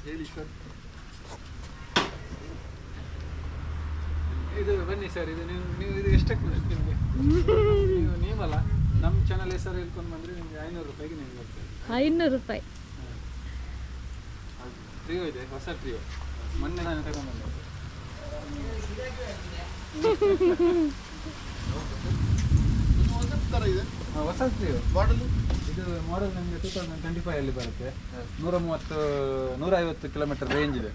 ಹೇಳಿ ಸರ್. ಇದು ಬನ್ನಿ ಸರ್, ಇದು ನೀವು ಇದು ಎಷ್ಟಕ್ಕೆ ನಿಮಗೆ ನೀವಲ್ಲ ನಮ್ಮ ಚಾನಲ್ ಹೆಸರು ಹೇಳ್ಕೊಂಡು ಬಂದರೆ ನಿಮಗೆ 500 ರೂಪಾಯಿಗೆ ನಿಮ್ಗೆ ಬರ್ತದೆ. 500 ರೂಪಾಯಿ ಟ್ರಿಯೋ ಇದೆ, ಹೊಸ ಟ್ರಿಯೋ, ಮೊನ್ನೆ ನಾನು ತಗೊಂಡ್ಬಂದೆ. ಹೊಸ ಟ್ರಿಯೋ ಮಾಡಲು ಇದು ಮಾಡಲ್ ನಿಮಗೆ 2025 ಅಲ್ಲಿ ಬರುತ್ತೆ. 150 ಕಿಲೋಮೀಟರ್ ರೇಂಜ್ ಇದೆ.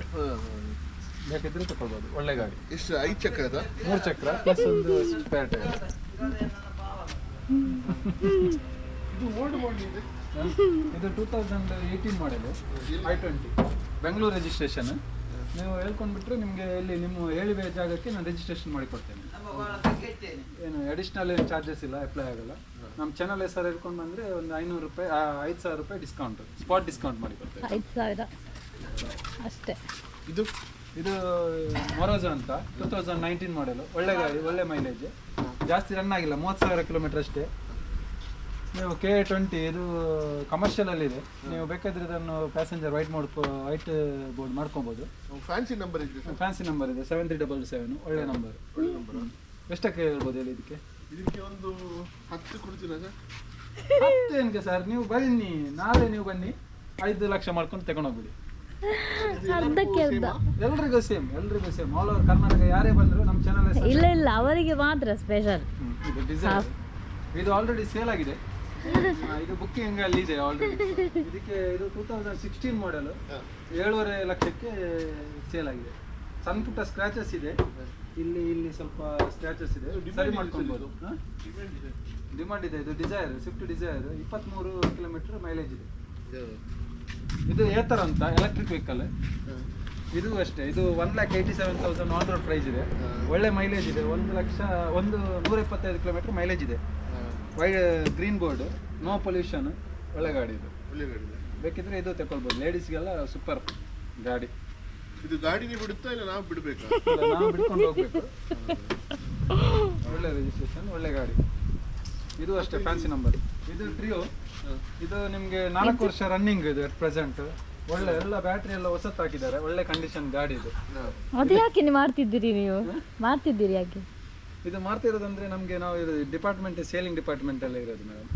ಬೇಕಿದ್ರೆ ತಗೊಳ್ಬೋದು, ಒಳ್ಳೆ ಗಾಡಿ. ಎಷ್ಟು 5 ಚಕ್ರದ? 3 ಚಕ್ರ ಪ್ಲಸ್ ಒಂದು ಸ್ಪೇರ್ ಟೈರ್. ಇದು ಓಲ್ಡ್ ಮಾಡಲ್ ಇದೆ. ಇದು 2018 ಮಾಡೆಲು, i20 ಬೆಂಗಳೂರು ರಿಜಿಸ್ಟ್ರೇಷನ್. ನೀವು ಹೇಳ್ಕೊಂಡ್ಬಿಟ್ರೆ ನಿಮಗೆ ಎಲ್ಲಿ ನಿಮ್ಮ ಹೇಳಿದ ಜಾಗಕ್ಕೆ ನಾನು ರಿಜಿಸ್ಟ್ರೇಷನ್ ಮಾಡಿಕೊಡ್ತೇನೆ. ಏನು ಅಡಿಷ್ನಲ್ ಏನು ಚಾರ್ಜಸ್ ಇಲ್ಲ, ಅಪ್ಲೈ ಆಗಲ್ಲ. ನಮ್ಮ ಚಾನಲ್ ಹೆಸರು ಹೇಳ್ಕೊಂಡು ಬಂದರೆ ಒಂದು 500 ರೂಪಾಯಿ 5000 ರೂಪಾಯಿ ಡಿಸ್ಕೌಂಟ್, ಸ್ಪಾಟ್ ಡಿಸ್ಕೌಂಟ್ ಮಾಡಿಕೊಡ್ತೇವೆ. 5000 ಅಷ್ಟೇ. ಇದು ಇದು ಮೊರೋಜೋ ಅಂತ 2019 ಮಾಡೆಲು, ಒಳ್ಳೆ ಗಾಡಿ, ಒಳ್ಳೆ ಮೈಲೇಜ್, ಜಾಸ್ತಿ ರನ್ ಆಗಿಲ್ಲ, 30,000 ಕಿಲೋಮೀಟರ್ ಅಷ್ಟೇ. ನೀವು K20 ಇದು ಕಮರ್ಷಿಯಲಲ್ಲಿದೆ. ನೀವು ಬೇಕಾದರೆ ಇದನ್ನು ಪ್ಯಾಸೆಂಜರ್ ವೈಟ್ ಬೋರ್ಡ್ ಮಾಡ್ಕೊಬೋದು. ಫ್ಯಾನ್ಸಿ ನಂಬರ್ ಇದೆ ಸರ್. ಫ್ಯಾನ್ಸಿ ನಂಬರ್ ಇದೆ 7377, ಒಳ್ಳೆ ನಂಬರ್. ಎಷ್ಟಕ್ಕೆ ಹೇಳ್ಬೋದು ಹೇಳಿ ಇದಕ್ಕೆ? ಇದಕ್ಕೆ ಒಂದು 10 ಕೊಡ್ತೀರಾ ಸರ್? 10 ಏನಕ್ಕೆ ಸರ್, ನೀವು ಬನ್ನಿ, ನಾಳೆ ನೀವು ಬನ್ನಿ, 5 ಲಕ್ಷ ಮಾಡ್ಕೊಂಡು ತಗೊಂಡೋಗ್ಬಿಡಿ. ಅರ್ಧಕ್ಕೆ ಅರ್ಧ. ಎಲ್ರಿಗೂ ಸೇಮ್ ಆಲ್ ಓವರ್ ಕರ್ನಾಟಕ ಯಾರೇ ಬಂದ್ರು ನಮ್ಮ ಚಾನಲ್ ಇಲ್ಲ ಅವರಿಗೆ ಮಾತ್ರ ಸ್ಪೆಷಲ್. ಇದು ಡಿಸೈರ್, ಇದು ಆಲ್ರೆಡಿ ಸೇಲ್ ಆಗಿದೆ. ಇದು ಬುಕ್ಕಿಂಗ್ ಅಲ್ಲಿ ಇದೆ ಆಲ್ರೆಡಿ. ಇದಕ್ಕೆ ಇದು 2016 ಮಾಡೆಲ್, 7.5 ಲಕ್ಷಕ್ಕೆ ಸೇಲ್ ಆಗಿದೆ. ಸಣ್ಣ ಪುಟ್ಟ ಸ್ಕ್ರಾಚಸ್ ಇದೆ, ಇಲ್ಲಿ ಸ್ವಲ್ಪ ಸ್ಕ್ರಾಚಸ್ ಇದೆ, ಸರಿ ಮಾಡ್ಕೊಳ್ಬೋದು. ಡಿಮಾಂಡ್ ಇದೆ. ಇದು Dzire, Swift Dzire, 23 kilometre mileage ಇದೆ. ಇದು ಏತರ್ ಅಂತ ಎಲೆಕ್ಟ್ರಿಕ್ ವೆಹಿಕಲ್. ಇದು ಅಷ್ಟೇ, ಇದು 1,87,000 ಆನ್ ರೋಡ್ ಪ್ರೈಸ್ ಇದೆ, ಒಳ್ಳೆ ಮೈಲೇಜ್ ಇದೆ. 125 ಕಿಲೋಮೀಟರ್ ಮೈಲೇಜ್ ಇದೆ. ಗ್ರೀನ್ ಬೋರ್ಡ್, ನೋ ಪೊಲ್ಯೂಷನ್, ಒಳ್ಳೆ ಗಾಡಿ ಇದು. ಒಳ್ಳೆ ಗಾಡಿ. ಬೇಕಿದ್ರೆ ಇದು ತಗೊಳ್ಬೋದು, ಲೇಡೀಸ್ಗೆಲ್ಲ ಸೂಪರ್ ಗಾಡಿ. ಇದು ಗಾಡಿನೇ ಬಿಡುತ್ತಾ ಇಲ್ಲ ನಾವು ಬಿಡಬೇಕಾ? ನಾವು ಬಿಡ್ಕೊಂಡು ಹೋಗ್ಬೇಕು. ಒಳ್ಳೆ ರಿಜಿಸ್ಟ್ರೇಷನ್, ಒಳ್ಳೆ ಗಾಡಿ. ಇದು ಅಷ್ಟೇ ಫ್ಯಾನ್ಸಿ ನಂಬರ್. ಇದು ಟ್ರಿಯೋ, ಇದು ನಿಮಗೆ 4 ವರ್ಷ ರನ್ನಿಂಗ್ ಇದೆ ಅಟ್ ಪ್ರೆಸೆಂಟ್. ಒಳ್ಳೆ ಎಲ್ಲ ಬ್ಯಾಟ್ರಿ ಎಲ್ಲ ಹೊಸತ್ತು ಹಾಕಿದ್ದಾರೆ, ಒಳ್ಳೆ ಕಂಡೀಷನ್ ಗಾಡಿ ಇದು. ಅದು ಯಾಕೆ ಮಾಡ್ತಿದ್ದೀರಿ ನೀವು? ಮಾಡ್ತಿದ್ದೀರಿ ಯಾಕೆ? ಇದು ಮಾಡ್ತಿರೋದಂದ್ರೆ ನಮಗೆ ನಾವು ಡಿಪಾರ್ಟ್ಮೆಂಟ್, ಸೇಲಿಂಗ್ ಡಿಪಾರ್ಟ್ಮೆಂಟ್ ಎಲ್ಲ ಇರೋದು ಮೇಡಮ್.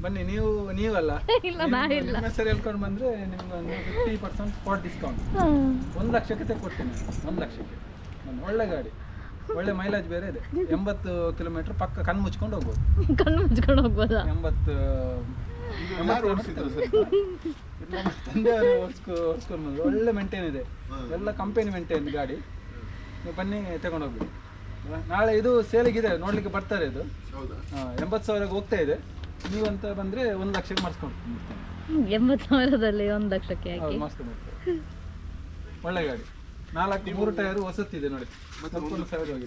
ಬನ್ನಿ, ನೀವಲ್ಲ ನಿಮ್ಮ ಹೆಸರು ಹೇಳ್ಕೊಂಡು ಬಂದ್ರೆ ನಿಮ್ಗೆ 50% ಸ್ಪಾಟ್ ಡಿಸ್ಕೌಂಟ್ 1 ಲಕ್ಷಕ್ಕೆ ತೆಗೊಡ್ತೀನಿ. 1 ಲಕ್ಷಕ್ಕೆ ಒಳ್ಳೆ ಗಾಡಿ, ಒಳ್ಳೆ ಮೈಲೇಜ್ ಬೇರೆ ಇದೆ. 80 ಕಿಲೋಮೀಟರ್ ಪಕ್ಕ ಕಣ್ಣು ಮುಚ್ಕೊಂಡು ಹೋಗ್ಬೋದು. 80 ತಂದೆಯವರು ಓಡಿಸ್ಕೊಂಡು ಒಳ್ಳೆ ಮೇಂಟೈನ್ ಇದೆ, ಎಲ್ಲ ಕಂಪನಿ ಮೇಂಟೈನ್ ಗಾಡಿ. ನೀವು ಬನ್ನಿ ತಗೊಂಡೋಗ್ಬಿಡಿ. ನಾಳೆ ಇದು ಸೇಲಿಗಿದೆ, ನೋಡ್ಲಿಕ್ಕೆ ಬರ್ತಾರೆ. ಇದು 80,000ಗೆ ಹೋಗ್ತಾ ಇದೆ. ನೀವಂತ ಬಂದ್ರೆ 1 ಲಕ್ಷಕ್ಕೆ ಮಾಡಿಸ್ಕೊಂಡು 80,000ದಲ್ಲಿ 1 ಲಕ್ಷಕ್ಕೆ ಮಾಡಿಸ್ಕೊಂಡು ಒಳ್ಳೆ ಗಾಡಿ. 3 ಟೈರ್ ಹೊಸತ್ತಿದೆ ನೋಡಿ.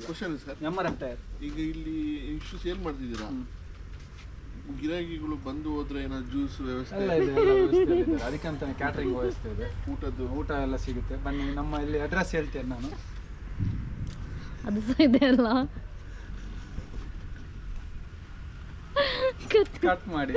Question sir, MRF tyre. ಈಗ ಇಲ್ಲಿ ಇಷ್ಟು ಸೇಲ್ ಮಾಡ್ತಿದ್ದೀರಾ, ಗಿರಾಕಿಗಳು ಬಂದು ಹೋದ್ರೆ ಏನಾದ್ರು ಜ್ಯೂಸ್ ವ್ಯವಸ್ಥೆ ಎಲ್ಲ ಇದೆ, ಅದಕ್ಕೆ ಅಂತಾನೆ ಕ್ಯಾಟ್ರಿಂಗ್ ವ್ಯವಸ್ಥೆ ಇದೆ, ಊಟ ಎಲ್ಲ ಸಿಗುತ್ತೆ. ಬನ್ನಿ, ನಮ್ಮ ಇಲ್ಲಿ ಅಡ್ರೆಸ್ ಹೇಳ್ತೇನೆ ನಾನು. ಅದು ಸಹ ಇದೆ ಅಲ್ಲ, ಕಟ್ ಮಾಡಿ